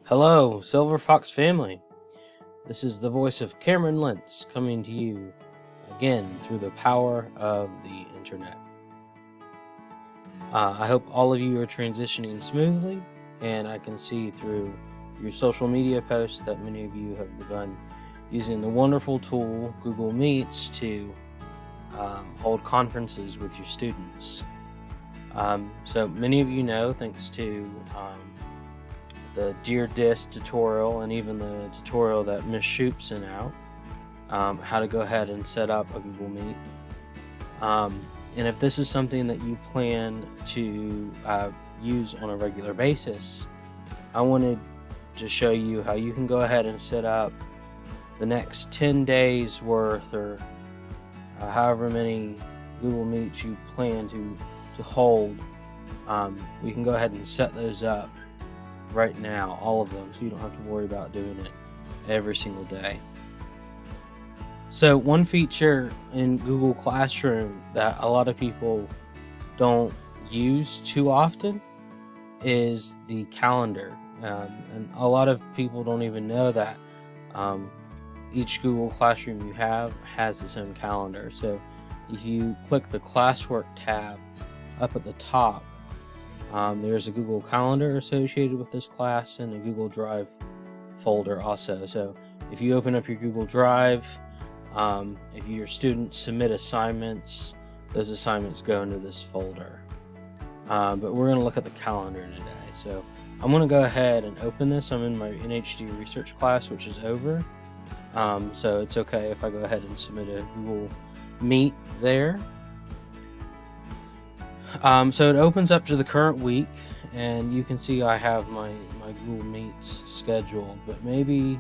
Hello, Silver Fox family. This is the voice of Cameron Lentz coming to you again through the power of the internet. I hope all of you are transitioning smoothly, and I can see through your social media posts that many of you have begun using the wonderful tool Google Meets to hold conferences with your students. So many of you know, thanks to the Dear Disk tutorial and even the tutorial that Miss Shoop sent out, how to go ahead and set up a Google Meet. And if this is something that you plan to use on a regular basis, I wanted to show you how you can go ahead and set up the next 10 days worth, or however many Google Meets you plan to hold. We can go ahead and set those up right now, all of them, so you don't have to worry about doing it every single day. So one feature in Google Classroom that a lot of people don't use too often is the calendar, and a lot of people don't even know that each Google Classroom you have has its own calendar. So if you click the classwork tab up at the top, there's a Google Calendar associated with this class and a Google Drive folder also. So if you open up your Google Drive, if your students submit assignments, those assignments go into this folder. But we're going to look at the calendar today. So I'm going to go ahead and open this. I'm in my NHD research class, which is over. So it's okay if I go ahead and submit a Google Meet there. So it opens up to the current week, and you can see I have my Google Meets scheduled, but maybe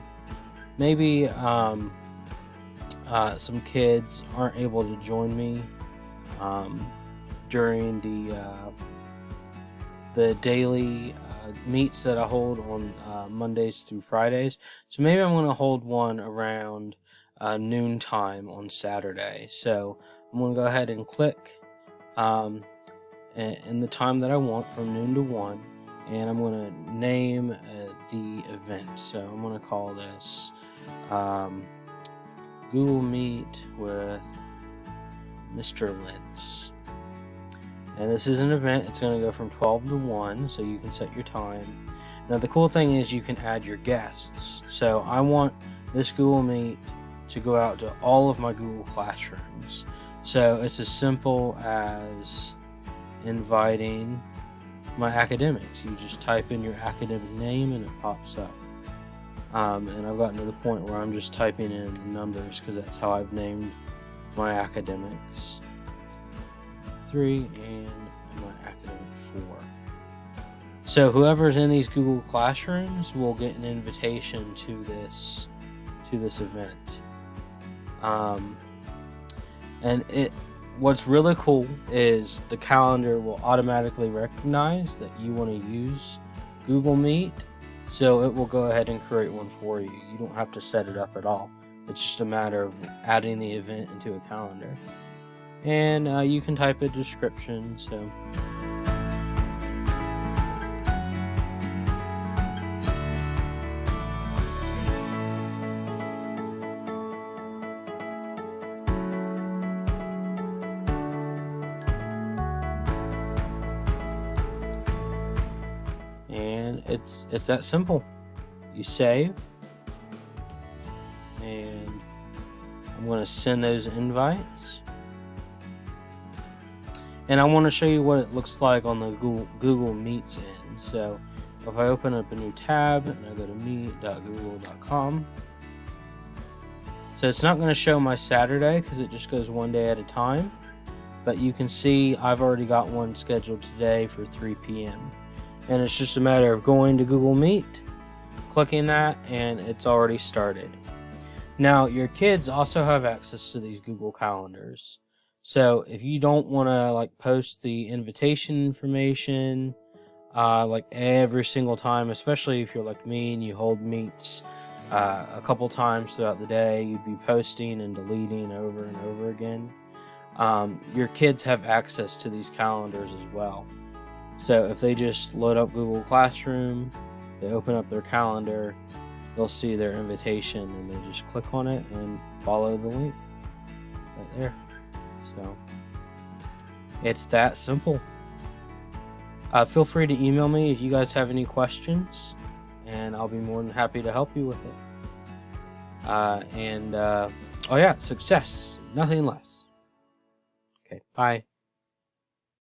some kids aren't able to join me during the daily meets that I hold on Mondays through Fridays. So maybe I'm going to hold one around noon time on Saturday. So I'm going to go ahead and click in the time that I want from noon to 1, and I'm going to name the event. So I'm going to call this Google Meet with Mr. Lentz. And this is an event. It's going to go from 12 to 1, so you can set your time. Now the cool thing is you can add your guests. So I want this Google Meet to go out to all of my Google Classrooms. So it's as simple as inviting my academics. You just type in your academic name and it pops up. And I've gotten to the point where I'm just typing in the numbers because that's how I've named my academics. 3 and my academic 4. So whoever's in these Google Classrooms will get an invitation to this event. And what's really cool is the calendar will automatically recognize that you want to use Google Meet, so it will go ahead and create one for you. You don't have to set it up at all. It's just a matter of adding the event into a calendar. And you can type a description. So and it's that simple. You save, and I'm going to send those invites. And I want to show you what it looks like on the Google Meets end. So if I open up a new tab and I go to meet.google.com, so it's not going to show my Saturday because it just goes one day at a time. But you can see I've already got one scheduled today for 3 p.m. And it's just a matter of going to Google Meet, clicking that, and it's already started. Now your kids also have access to these Google Calendars. So if you don't want to post the invitation information every single time, especially if you're like me and you hold meets a couple times throughout the day, you'd be posting and deleting over and over again. Your kids have access to these calendars as well. So if they just load up Google Classroom, they open up their calendar, they'll see their invitation, and they just click on it and follow the link right there. So it's that simple. Feel free to email me if you guys have any questions, and I'll be more than happy to help you with it. Oh yeah, success, nothing less. Okay, bye.